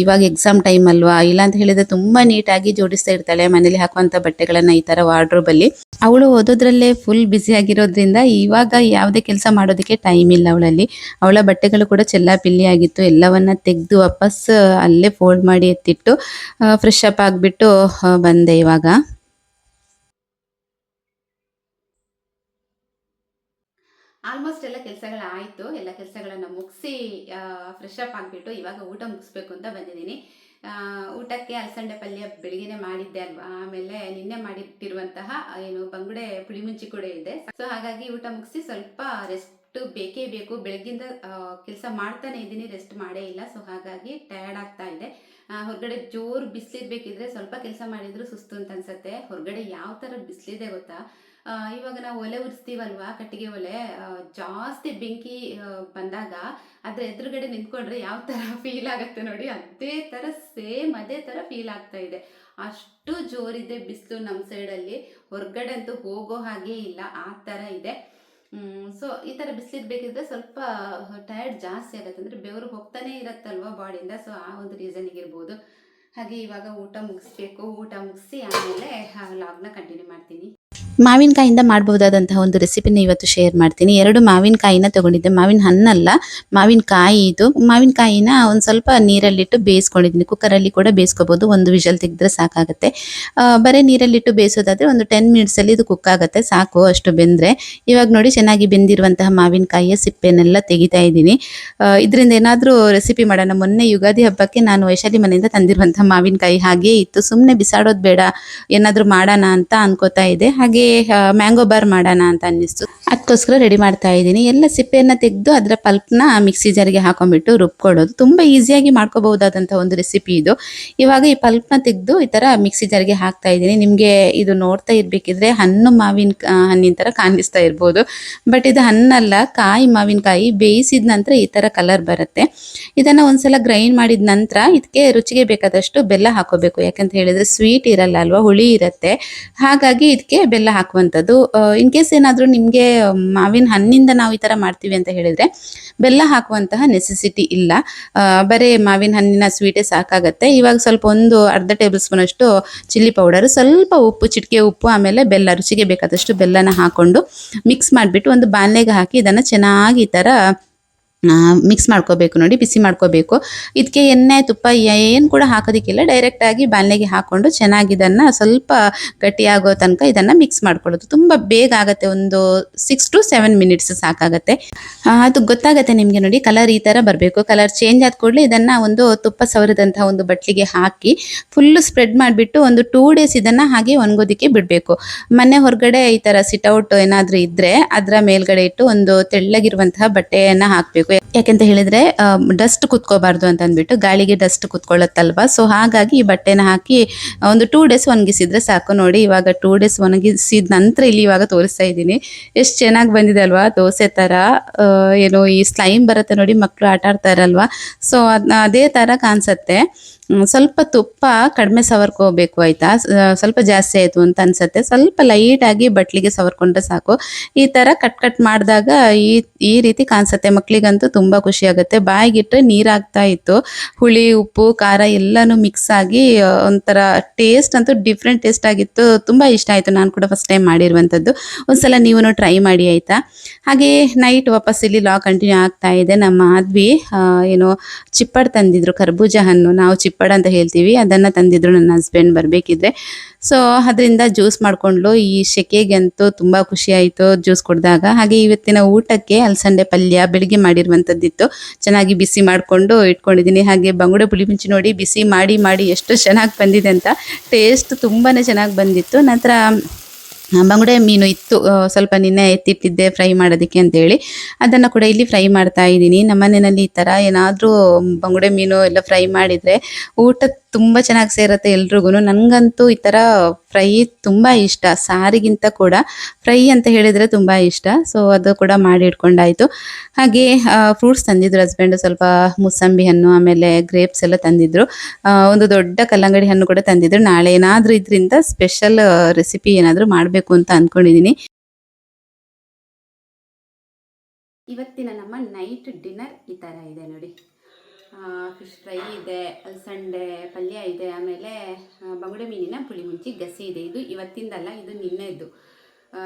ಇವಾಗ ಎಕ್ಸಾಮ್ ಟೈಮ್ ಅಲ್ವಾ, ಇಲ್ಲ ಅಂತ ಹೇಳಿದ್ರೆ ತುಂಬ ನೀಟಾಗಿ ಜೋಡಿಸ್ತಾ ಇರ್ತಾಳೆ ಮನೇಲಿ ಹಾಕುವಂಥ ಬಟ್ಟೆಗಳನ್ನ ಈ ಥರ ವಾರ್ಡ್ರೋಬಲ್ಲಿ. ಅವಳು ಓದೋದ್ರಲ್ಲೇ ಫುಲ್ ಬ್ಯುಸಿ ಆಗಿರೋದ್ರಿಂದ ಇವಾಗ ಯಾವುದೇ ಕೆಲಸ ಮಾಡೋದಕ್ಕೆ ಟೈಮ್ ಇಲ್ಲ ಅವಳಲ್ಲಿ. ಅವಳ ಬಟ್ಟೆಗಳು ಕೂಡ ಚೆಲ್ಲಾಪಿಲ್ಲಿ ಆಗಿತ್ತು, ಎಲ್ಲವನ್ನ ತೆಗೆದು ವಾಪಸ್ ಅಲ್ಲೇ ಫೋಲ್ಡ್ ಮಾಡಿ ಎತ್ತಿಟ್ಟು ಫ್ರೆಶ್ ಅಪ್ ಆಗಿಬಿಟ್ಟು ಬಂದೆ ಇವಾಗ. ಆಲ್ಮೋಸ್ಟ್ ಎಲ್ಲ ಕೆಲಸಗಳಾಯಿತು. ಎಲ್ಲ ಕೆಲಸಗಳನ್ನು ಮುಗಿಸಿ ಫ್ರೆಶ್ ಅಪ್ ಆಗಿಬಿಟ್ಟು ಇವಾಗ ಊಟ ಮುಗಿಸ್ಬೇಕು ಅಂತ ಬಂದಿದ್ದೀನಿ. ಊಟಕ್ಕೆ ಅಲಸಂಡೆ ಪಲ್ಯ ಬೆಳಿಗ್ಗೆನೆ ಮಾಡಿದ್ದೆ ಅಲ್ವಾ, ಆಮೇಲೆ ನಿನ್ನೆ ಮಾಡಿಟ್ಟಿರುವಂತಹ ಏನು ಬಂಗುಡೆ ಪುಳಿ ಮುಂಚಿ ಕೂಡ ಇದೆ. ಸೊ ಹಾಗಾಗಿ ಊಟ ಮುಗಿಸಿ ಸ್ವಲ್ಪ ರೆಸ್ಟ್ ಬೇಕೇ ಬೇಕು. ಬೆಳಗ್ಗಿಂದ ಕೆಲಸ ಮಾಡ್ತಾನೆ ಇದ್ದೀನಿ, ರೆಸ್ಟ್ ಮಾಡೇ ಇಲ್ಲ. ಸೊ ಹಾಗಾಗಿ ಟಯರ್ಡ್ ಆಗ್ತಾ ಇದೆ. ಹೊರಗಡೆ ಜೋರು ಬಿಸಿಲಿರ್ಬೇಕಿದ್ರೆ ಸ್ವಲ್ಪ ಕೆಲಸ ಮಾಡಿದ್ರು ಸುಸ್ತು ಅಂತ ಅನ್ಸುತ್ತೆ. ಹೊರಗಡೆ ಯಾವ ಥರ ಬಿಸಿಲಿದೆ ಗೊತ್ತಾ. ಇವಾಗ ನಾವು ಒಲೆ ಉರಿಸ್ತೀವಲ್ವಾ, ಕಟ್ಟಿಗೆ ಒಲೆ, ಜಾಸ್ತಿ ಬೆಂಕಿ ಬಂದಾಗ ಅದ್ರ ಎದುರುಗಡೆ ನಿಂತ್ಕೊಂಡ್ರೆ ಯಾವ ಥರ ಫೀಲ್ ಆಗುತ್ತೆ ನೋಡಿ, ಅದೇ ಥರ ಫೀಲ್ ಆಗ್ತಾ ಇದೆ. ಅಷ್ಟು ಜೋರಿದೆ ಬಿಸಿಲು ನಮ್ಮ ಸೈಡಲ್ಲಿ. ಹೊರಗಡೆ ಅಂತೂ ಹೋಗೋ ಹಾಗೆ ಇಲ್ಲ, ಆ ಥರ ಇದೆ. ಸೊ ಈ ಥರ ಬಿಸಿಲಿರ್ಬೇಕಿದ್ರೆ ಸ್ವಲ್ಪ ಟಯರ್ಡ್ ಜಾಸ್ತಿ ಆಗುತ್ತೆ, ಅಂದರೆ ಬೆವರು ಹೋಗ್ತಾನೆ ಇರತ್ತಲ್ವ ಬಾಡಿಯಿಂದ. ಸೊ ಆ ಒಂದು ರೀಸನ್ಗಿರ್ಬೋದು. ಹಾಗೆ ಇವಾಗ ಊಟ ಮುಗಿಸ್ಬೇಕು. ಊಟ ಮುಗಿಸಿ ಆಮೇಲೆ ಲಾಗ್ನ ಕಂಟಿನ್ಯೂ ಮಾಡ್ತೀನಿ. ಮಾವಿನಕಾಯಿಂದ ಮಾಡಬಹುದಾದಂತಹ ಒಂದು ರೆಸಿಪಿನ ಇವತ್ತು ಶೇರ್ ಮಾಡ್ತೀನಿ. 2 ಮಾವಿನಕಾಯಿನ ತಗೊಂಡಿದ್ದೆ, ಮಾವಿನ ಹಣ್ಣಲ್ಲ, ಮಾವಿನಕಾಯಿ ಇದು. ಮಾವಿನಕಾಯಿನ ಒಂದು ಸ್ವಲ್ಪ ನೀರಲ್ಲಿಟ್ಟು ಬೇಯಿಸ್ಕೊಂಡಿದ್ದೀನಿ. ಕುಕ್ಕರಲ್ಲಿ ಕೂಡ ಬೇಯಿಸ್ಕೋಬಹುದು, ಒಂದು ವಿಷಲ್ ತೆಗೆದ್ರೆ ಸಾಕಾಗುತ್ತೆ. ಬರೀ ನೀರಲ್ಲಿಟ್ಟು ಬೇಯಿಸೋದಾದ್ರೆ ಒಂದು 10 ಮಿನಿಟ್ಸಲ್ಲಿ ಇದು ಕುಕ್ ಆಗುತ್ತೆ, ಸಾಕು ಅಷ್ಟು ಬೆಂದರೆ. ಇವಾಗ ನೋಡಿ ಚೆನ್ನಾಗಿ ಬೆಂದಿರುವಂತಹ ಮಾವಿನಕಾಯಿಯ ಸಿಪ್ಪೆನೆಲ್ಲ ತೆಗಿತಾ ಇದ್ದೀನಿ. ಇದರಿಂದ ಏನಾದರೂ ರೆಸಿಪಿ ಮಾಡೋಣ. ಮೊನ್ನೆ ಯುಗಾದಿ ಹಬ್ಬಕ್ಕೆ ನಾನು ವೈಶಾಲಿ ಮನೆಯಿಂದ ತಂದಿರುವಂತಹ ಮಾವಿನಕಾಯಿ ಹಾಗೇ ಇತ್ತು, ಸುಮ್ಮನೆ ಬಿಸಾಡೋದು ಬೇಡ, ಏನಾದರೂ ಮಾಡೋಣ ಅಂತ ಅನ್ಕೋತಾ ಇದೆ. ಹಾಗೆ ಮ್ಯಾಂಗೋ ಬಾರ್ ಮಾಡೋಣ ಅಂತ ಅನ್ನಿಸ್ತು, ಅದಕ್ಕೋಸ್ಕರ ರೆಡಿ ಮಾಡ್ತಾ ಇದ್ದೀನಿ. ಎಲ್ಲ ಸಿಪ್ಪೆಯನ್ನು ತೆಗೆದು ಅದರ ಪಲ್ಪ್ನ ಮಿಕ್ಸಿ ಜಾರಿಗೆ ಹಾಕೊಂಡ್ಬಿಟ್ಟು ರುಬ್ಕೊಳ್ಳೋದು. ತುಂಬ ಈಸಿಯಾಗಿ ಮಾಡ್ಕೋಬಹುದಾದಂಥ ಒಂದು ರೆಸಿಪಿ ಇದು. ಇವಾಗ ಈ ಪಲ್ಪ್ನ ತೆಗೆದು ಈ ಥರ ಮಿಕ್ಸಿ ಜಾರಿಗೆ ಹಾಕ್ತಾ ಇದ್ದೀನಿ. ನಿಮಗೆ ಇದು ನೋಡ್ತಾ ಇರಬೇಕಿದ್ರೆ ಹಣ್ಣಿನ ಥರ ಕಾಣಿಸ್ತಾ ಇರ್ಬೋದು, ಬಟ್ ಇದು ಹಣ್ಣಲ್ಲ, ಕಾಯಿ ಮಾವಿನಕಾಯಿ. ಬೇಯಿಸಿದ ನಂತರ ಈ ಥರ ಕಲರ್ ಬರುತ್ತೆ. ಇದನ್ನು ಒಂದ್ಸಲ ಗ್ರೈಂಡ್ ಮಾಡಿದ ನಂತರ ಇದಕ್ಕೆ ರುಚಿಗೆ ಬೇಕಾದಷ್ಟು ಬೆಲ್ಲ ಹಾಕೋಬೇಕು. ಯಾಕಂತ ಹೇಳಿದ್ರೆ ಸ್ವೀಟ್ ಇರಲ್ಲ ಅಲ್ವಾ, ಹುಳಿ ಇರುತ್ತೆ, ಹಾಗಾಗಿ ಇದಕ್ಕೆ ಬೆಲ್ಲ ಹಾಕುವಂಥದ್ದು. ಇನ್ ಕೇಸ್ ಏನಾದರೂ ನಿಮಗೆ ಮಾವಿನ ಹಣ್ಣಿಂದ ನಾವು ಈ ಥರ ಮಾಡ್ತೀವಿ ಅಂತ ಹೇಳಿದರೆ ಬೆಲ್ಲ ಹಾಕುವಂತಹ ನೆಸೆಸಿಟಿ ಇಲ್ಲ, ಬರೀ ಮಾವಿನ ಹಣ್ಣಿನ ಸ್ವೀಟೇ ಸಾಕಾಗತ್ತೆ. ಇವಾಗ ಸ್ವಲ್ಪ ಒಂದು ಅರ್ಧ ಟೇಬಲ್ ಸ್ಪೂನ್ ಅಷ್ಟು ಚಿಲ್ಲಿ ಪೌಡರು, ಸ್ವಲ್ಪ ಉಪ್ಪು, ಚಿಟಿಕೆ ಉಪ್ಪು, ಆಮೇಲೆ ಬೆಲ್ಲ, ರುಚಿಗೆ ಬೇಕಾದಷ್ಟು ಬೆಲ್ಲನ ಹಾಕ್ಕೊಂಡು ಮಿಕ್ಸ್ ಮಾಡಿಬಿಟ್ಟು ಒಂದು ಬಾಣಲೆಗೆ ಹಾಕಿ ಇದನ್ನು ಚೆನ್ನಾಗಿ ಈ ಥರ ಮಿಕ್ಸ್ ಮಾಡ್ಕೋಬೇಕು. ನೋಡಿ, ಬಿಸಿ ಮಾಡ್ಕೋಬೇಕು. ಇದಕ್ಕೆ ಎಣ್ಣೆ ತುಪ್ಪ ಏನು ಕೂಡ ಹಾಕೋದಕ್ಕಿಲ್ಲ, ಡೈರೆಕ್ಟಾಗಿ ಬಾಣಲೆಗೆ ಹಾಕ್ಕೊಂಡು ಚೆನ್ನಾಗಿ ಇದನ್ನು ಸ್ವಲ್ಪ ಗಟ್ಟಿಯಾಗೋ ತನಕ ಇದನ್ನು ಮಿಕ್ಸ್ ಮಾಡ್ಕೊಳ್ಳೋದು. ತುಂಬ ಬೇಗ ಆಗುತ್ತೆ, ಒಂದು 6 to 7 ಮಿನಿಟ್ಸ್ ಸಾಕಾಗುತ್ತೆ. ಅದು ಗೊತ್ತಾಗುತ್ತೆ ನಿಮಗೆ. ನೋಡಿ, ಕಲರ್ ಈ ಥರ ಬರಬೇಕು. ಕಲರ್ ಚೇಂಜ್ ಆದ ಕೂಡಲೇ ಇದನ್ನು ಒಂದು ತುಪ್ಪ ಸವರಿದಂತಹ ಒಂದು ಬಟ್ಲಿಗೆ ಹಾಕಿ ಫುಲ್ಲು ಸ್ಪ್ರೆಡ್ ಮಾಡಿಬಿಟ್ಟು ಒಂದು 2 days ಇದನ್ನು ಹಾಗೆ ಒಣಗೋದಕ್ಕೆ ಬಿಡಬೇಕು. ಮನೆ ಹೊರಗಡೆ ಈ ಥರ ಸಿಟೌಟ್ ಏನಾದರೂ ಇದ್ದರೆ ಅದರ ಮೇಲ್ಗಡೆ ಇಟ್ಟು ಒಂದು ತೆಳ್ಳಗಿರುವಂತಹ ಬಟ್ಟೆಯನ್ನು ಹಾಕಬೇಕು. ಯಾಕೆಂತ ಹೇಳಿದ್ರೆ ಡಸ್ಟ್ ಕುತ್ಕೋಬಾರ್ದು ಅಂತ ಅಂದ್ಬಿಟ್ಟು, ಗಾಳಿಗೆ ಡಸ್ಟ್ ಕುತ್ಕೊಳ್ಳುತ್ತಲ್ವಾ. ಸೊ ಹಾಗಾಗಿ ಈ ಬಟ್ಟೆನ ಹಾಕಿ ಒಂದು 2 ಡೇಸ್ ಒಣಗಿಸಿದ್ರೆ ಸಾಕು. ನೋಡಿ ಇವಾಗ 2 ಡೇಸ್ ಒಣಗಿಸಿದ ನಂತರ ಇಲ್ಲಿ ಇವಾಗ ತೋರಿಸ್ತಾ ಇದ್ದೀನಿ. ಎಷ್ಟು ಚೆನ್ನಾಗಿ ಬಂದಿದೆ ಅಲ್ವಾ, ದೋಸೆ ಥರ. ಏನು ಈ ಸ್ಲೈಮ್ ಬರುತ್ತೆ ನೋಡಿ, ಮಕ್ಕಳು ಆಟ ಆಡ್ತಾರಲ್ವಾ, ಸೊ ಅದೇ ಥರ ಕಾಣಿಸುತ್ತೆ. ಸ್ವಲ್ಪ ತುಪ್ಪ ಕಡಿಮೆ ಸವರ್ಕೋಬೇಕು ಆಯಿತಾ. ಸ್ವಲ್ಪ ಜಾಸ್ತಿ ಆಯಿತು ಅಂತ ಅನಿಸುತ್ತೆ. ಸ್ವಲ್ಪ ಲೈಟಾಗಿ ಬಟ್ಲಿಗೆ ಸವರ್ಕೊಂಡ್ರೆ ಸಾಕು. ಈ ಥರ ಕಟ್ ಮಾಡಿದಾಗ ಈ ರೀತಿ ಕಾಣಿಸುತ್ತೆ. ಮಕ್ಕಳಿಗಂತೂ ತುಂಬ ಖುಷಿ ಆಗುತ್ತೆ. ಬಾಯಿಗಿಟ್ಟರೆ ನೀರಾಗ್ತಾ ಇತ್ತು. ಹುಳಿ, ಉಪ್ಪು, ಖಾರ ಎಲ್ಲನೂ ಮಿಕ್ಸ್ ಆಗಿ ಒಂಥರ ಟೇಸ್ಟ್ ಅಂತೂ ಡಿಫ್ರೆಂಟ್ ಟೇಸ್ಟ್ ಆಗಿತ್ತು. ತುಂಬ ಇಷ್ಟ ಆಯಿತು. ನಾನು ಕೂಡ ಫಸ್ಟ್ ಟೈಮ್ ಮಾಡಿರುವಂಥದ್ದು. ಒಂದ್ಸಲ ನೀವು ಟ್ರೈ ಮಾಡಿ ಆಯಿತಾ. ಹಾಗೆ ನೈಟ್ ವಾಪಸ್ ಇಲ್ಲಿ ಲಾಗ್ ಕಂಟಿನ್ಯೂ ಆಗ್ತಾ ಇದೆ. ನಮ್ಮ ಮಾಧವಿ ಏನು ಚಿಪ್ಪಡ್ ತಂದಿದ್ರು, ಕರ್ಬೂಜ ಹಣ್ಣು, ನಾವು ಚಿಪ್ಪಡ್ ಅಂತ ಹೇಳ್ತೀವಿ, ಅದನ್ನು ತಂದಿದ್ರು ನನ್ನ ಹಸ್ಬೆಂಡ್ ಬರಬೇಕಿದ್ರೆ. ಸೊ ಅದರಿಂದ ಜ್ಯೂಸ್ ಮಾಡಿಕೊಂಡ್ಲು. ಈ ಸೆಕೆಗೆ ಅಂತೂ ತುಂಬ ಖುಷಿ ಆಯಿತು ಜ್ಯೂಸ್ ಕುಡಿದಾಗ. ಹಾಗೆ ಇವತ್ತಿನ ಊಟಕ್ಕೆ ಅಲಸಂದೆ ಪಲ್ಯ ಬೆಳಿಗ್ಗೆ ಮಾಡಿರುವಂಥದ್ದಿತ್ತು, ಚೆನ್ನಾಗಿ ಬಿಸಿ ಮಾಡಿಕೊಂಡು ಇಟ್ಕೊಂಡಿದ್ದೀನಿ. ಹಾಗೆ ಬಂಗುಡೆ ಪುಳಿಮುಂಚಿ ನೋಡಿ, ಬಿಸಿ ಮಾಡಿ ಮಾಡಿ ಎಷ್ಟು ಚೆನ್ನಾಗಿ ಬಂದಿದೆ ಅಂತ. ಟೇಸ್ಟ್ ತುಂಬಾ ಚೆನ್ನಾಗಿ ಬಂದಿತ್ತು. ನಂತರ ಬಂಗುಡೆ ಮೀನು ಇತ್ತು, ಸ್ವಲ್ಪ ನಿನ್ನೆ ಎತ್ತಿಟ್ಟಿದ್ದೆ ಫ್ರೈ ಮಾಡೋದಕ್ಕೆ ಅಂತೇಳಿ, ಅದನ್ನು ಕೂಡ ಇಲ್ಲಿ ಫ್ರೈ ಮಾಡ್ತಾ ಇದ್ದೀನಿ. ನಮ್ಮ ಮನೆಯಲ್ಲಿ ಈ ಥರ ಏನಾದರೂ ಬಂಗುಡೆ ಮೀನು ಎಲ್ಲ ಫ್ರೈ ಮಾಡಿದರೆ ಊಟ ತುಂಬ ಚೆನ್ನಾಗಿ ಸೇರುತ್ತೆ ಎಲ್ರಿಗೂ. ನನಗಂತೂ ಈ ಥರ ಫ್ರೈ ತುಂಬ ಇಷ್ಟ, ಸಾರಿಗಿಂತ ಕೂಡ ಫ್ರೈ ಅಂತ ಹೇಳಿದರೆ ತುಂಬ ಇಷ್ಟ. ಸೊ ಅದು ಕೂಡ ಮಾಡಿ ಇಟ್ಕೊಂಡಾಯಿತು. ಹಾಗೆ ಫ್ರೂಟ್ಸ್ ತಂದಿದ್ರು ಹಸ್ಬೆಂಡು, ಸ್ವಲ್ಪ ಮೂಸಂಬಿ ಹಣ್ಣು, ಆಮೇಲೆ ಗ್ರೇಪ್ಸ್ ಎಲ್ಲ ತಂದಿದ್ರು. ಒಂದು ದೊಡ್ಡ ಕಲ್ಲಂಗಡಿ ಹಣ್ಣು ಕೂಡ ತಂದಿದ್ರು. ನಾಳೆ ಏನಾದರೂ ಇದರಿಂದ ಸ್ಪೆಷಲ್ ರೆಸಿಪಿ ಏನಾದರೂ ಮಾಡಬೇಕು ಅಂತ ಅಂದ್ಕೊಂಡಿದ್ದೀನಿ. ಇವತ್ತಿನ ನಮ್ಮ ನೈಟ್ ಡಿನ್ನರ್ ಈ ಥರ ಇದೆ ನೋಡಿ. ಫಿಶ್ ಫ್ರೈ ಇದೆ, ಅಲಸಂಡೆ ಪಲ್ಯ ಇದೆ, ಆಮೇಲೆ ಬಂಗುಡೆ ಮೀನಿನ ಪುಳಿಮುಂಚಿ ಗಸಿ ಇದೆ. ಇದು ಇವತ್ತಿಂದಲ್ಲ, ಇದು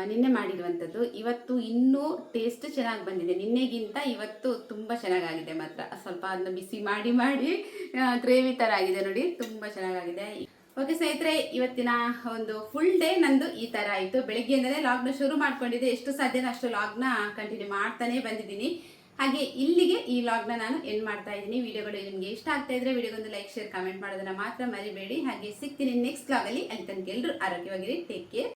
ನಿನ್ನೆ ಮಾಡಿರುವಂಥದ್ದು. ಇವತ್ತು ಇನ್ನೂ ಟೇಸ್ಟ್ ಚೆನ್ನಾಗಿ ಬಂದಿದೆ. ನಿನ್ನೆಗಿಂತ ಇವತ್ತು ತುಂಬ ಚೆನ್ನಾಗಾಗಿದೆ ಮಾತ್ರ. ಸ್ವಲ್ಪ ಅದನ್ನ ಬಿಸಿ ಮಾಡಿ ಮಾಡಿ ಗ್ರೇವಿ ಥರ ಆಗಿದೆ ನೋಡಿ, ತುಂಬ ಚೆನ್ನಾಗಾಗಿದೆ. ಓಕೆ ಸ್ನೇಹಿತರೆ, ಇವತ್ತಿನ ಒಂದು ಫುಲ್ ಡೇ ನಂದು ಈ ಥರ ಆಯಿತು. ಬೆಳಗ್ಗೆಯಿಂದಲೇ ಲಾಗ್ನ ಶುರು ಮಾಡ್ಕೊಂಡಿದ್ದೆ. ಎಷ್ಟು ಸಾಧ್ಯನೋ ಅಷ್ಟು ಲಾಗ್ನ ಕಂಟಿನ್ಯೂ ಮಾಡ್ತಾನೆ ಬಂದಿದ್ದೀನಿ. ಹಾಗೆ ಇಲ್ಲಿಗೆ ಈ ಲಾಗ್ನ ನಾನು ಎಂಡ್ ಮಾಡ್ತಾ ಇದ್ದೀನಿ. ವಿಡಿಯೋಗಳು ನಿಮಗೆ ಇಷ್ಟ ಆಗ್ತಾ ಇದ್ರೆ ವಿಡಿಯೋಗೊಂದು ಲೈಕ್, ಶೇರ್, ಕಾಮೆಂಟ್ ಮಾಡೋದನ್ನ ಮಾತ್ರ ಮರಿಬೇಡಿ. ಹಾಗೆ ಸಿಗ್ತೀನಿ ನೆಕ್ಸ್ಟ್ ಲಾಗಲ್ಲಿ. ಅಲ್ಲಿ ತನಕ ಎಲ್ಲರೂ ಆರೋಗ್ಯವಾಗಿರಿ. Take care.